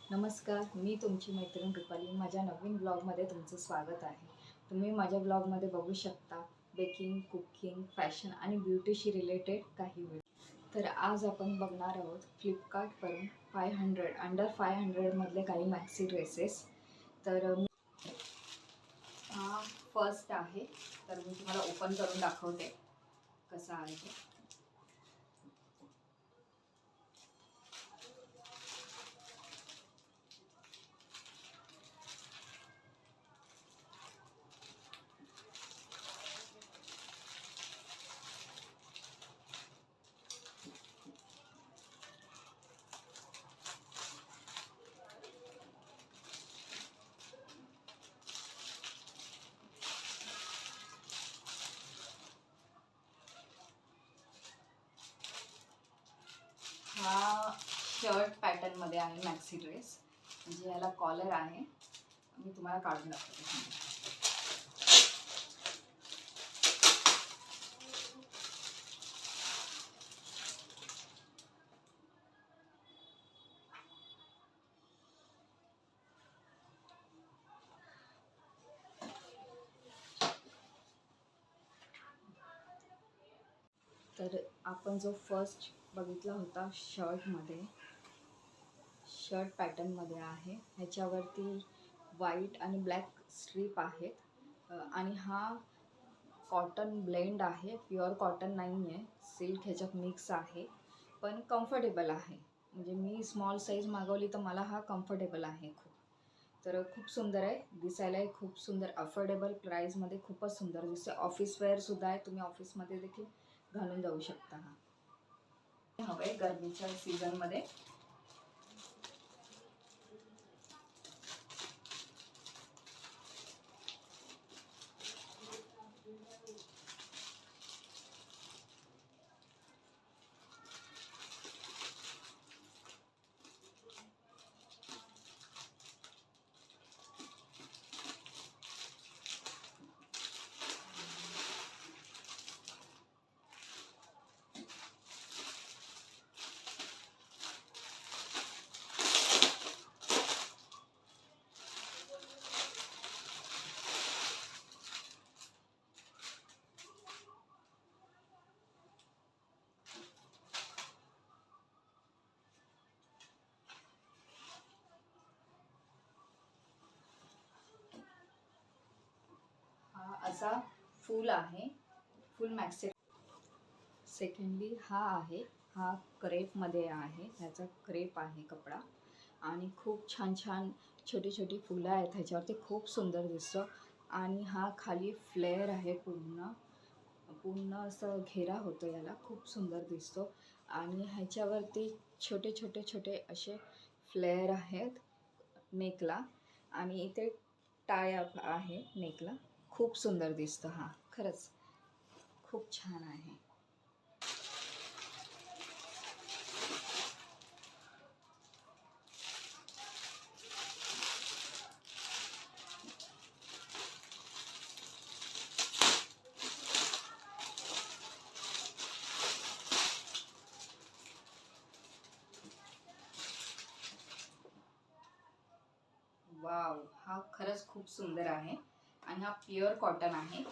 नमस्कार, मी तुमची मैत्रीण रुपाली. माझ्या नवीन ब्लॉगमध्ये तुमचं स्वागत आहे. तुम्ही माझ्या ब्लॉगमध्ये बघू शकता बेकिंग, कुकिंग, फॅशन आणि ब्युटीशी रिलेटेड काही व्हिडिओ. तर आज आपण बघणार आहोत फ्लिपकार्टवरून 500 अंडर 500मधले काही मॅक्सी ड्रेसेस. तर हा फर्स्ट आहे. तर मी तुम्हाला ओपन करून दाखवते कसा आहे ते. हा शर्ट पॅटर्नमध्ये आहे मॅक्सी ड्रेस. म्हणजे याला कॉलर आहे. मी तुम्हाला काढून दाखवते. तर आपण जो फर्स्ट बघितला होता शर्ट पॅटर्नमध्ये आहे. ह्याच्यावरती व्हाईट आणि ब्लॅक स्ट्रीप आहेत. आणि हा कॉटन ब्लेंड आहे, प्युअर कॉटन नाही आहे, सिल्क ह्याच्यात मिक्स आहे, पण कम्फर्टेबल आहे. म्हणजे मी स्मॉल साईज मागवली तर मला हा कम्फर्टेबल आहे खूप. तर खूप सुंदर आहे, दिसायलाही खूप सुंदर, अफोर्डेबल प्राईजमध्ये खूपच सुंदर दिसते. ऑफिस वेअरसुद्धा आहे, तुम्ही ऑफिसमध्ये देखील घालून जाऊ शकता. हा हवंय गरमीच्या सीझनमध्ये. हा असा फुल आहे, फुल मॅक्सी. सेकंडली हा क्रेपमध्ये आहे, ह्याचा क्रेप आहे कपडा. आणि खूप छान छान छोटी छोटी फुलं आहेत ह्याच्यावरती, खूप सुंदर दिसतं. आणि हा खाली फ्लेअर आहे, पूर्ण पूर्ण असं घेरा होतो याला, खूप सुंदर दिसतो. आणि ह्याच्यावरती छोटे छोटे छोटे असे फ्लेअर आहेत नेकला. आणि इथे टाय आहे नेकला. खूप सुंदर दिसतं. हा खरंच खूप छान आहे. वाव, हा खरंच खूप सुंदर आहे. आणि हा प्युअर कॉटन आहे.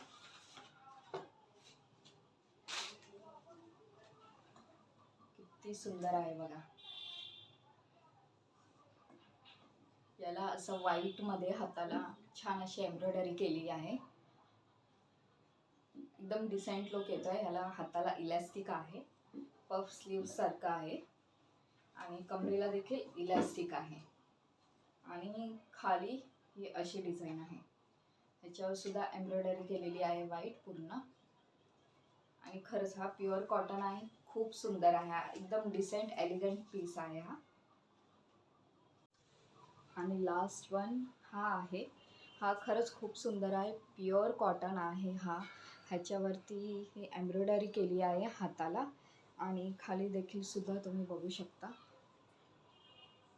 किती सुंदर आहे बघा. याला असं व्हाईट मध्ये हाताला छान अशी एम्ब्रॉयडरी केली आहे. एकदम डिसेंट लुक येतोय. याला हाताला इलास्टिक आहे, पफ स्लीव सारखं आहे. आणि कमरेला देखील इलास्टिक आहे. आणि खाली ही अशी डिझाईन आहे. ह्याच्यावर सुद्धा एम्ब्रॉयडरी केलेली आहे व्हाईट पूर्ण. आणि खरंच हा प्युअर कॉटन आहे, खूप सुंदर आहे. हा एकदम डिसेंट एलिगंट पीस आहे हा. आणि लास्ट वन हा आहे. हा खरंच खूप सुंदर आहे, प्युअर कॉटन आहे हा. ह्याच्यावरती हे एम्ब्रॉयडरी केली आहे हाताला. आणि खाली देखील सुद्धा तुम्ही बघू शकता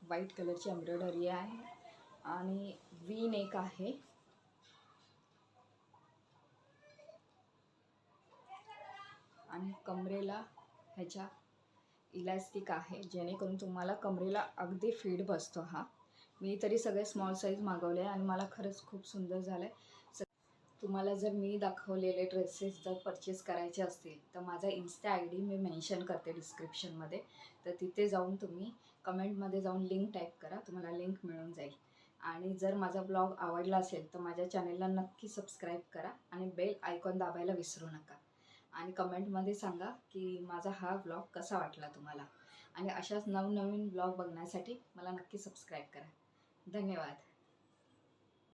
व्हाईट कलरची एम्ब्रॉयडरी आहे. आणि वी नेक आहे. आणि कमरेला ह्याच्या इलास्टिक आहे, जेणेकरून तुम्हाला कमरेला अगदी फिट बसतो हा. मी तरी सगळे स्मॉल साईज मागवले आणि मला खरंच खूप सुंदर झालं आहे. तुम्हाला जर मी दाखवलेले ड्रेसेस जर परचेस करायचे असतील तर माझा Insta I D me mention करते डिस्क्रिप्शनमध्ये, तर तिथे जाऊन तुम्ही कमेंटमध्ये जाऊन लिंक टाईप करा, तुम्हाला लिंक मिळून जाईल. आणि जर माझा ब्लॉग आवडला असेल तर माझ्या चॅनलला नक्की सबस्क्राईब करा आणि बेल आयकॉन दाबायला विसरू नका. आणि कमेंटमध्ये सांगा की माझा हा ब्लॉग कसा वाटला तुम्हाला. आणि अशाच नवनवीन ब्लॉग बघण्यासाठी मला नक्की सबस्क्राईब करा. धन्यवाद.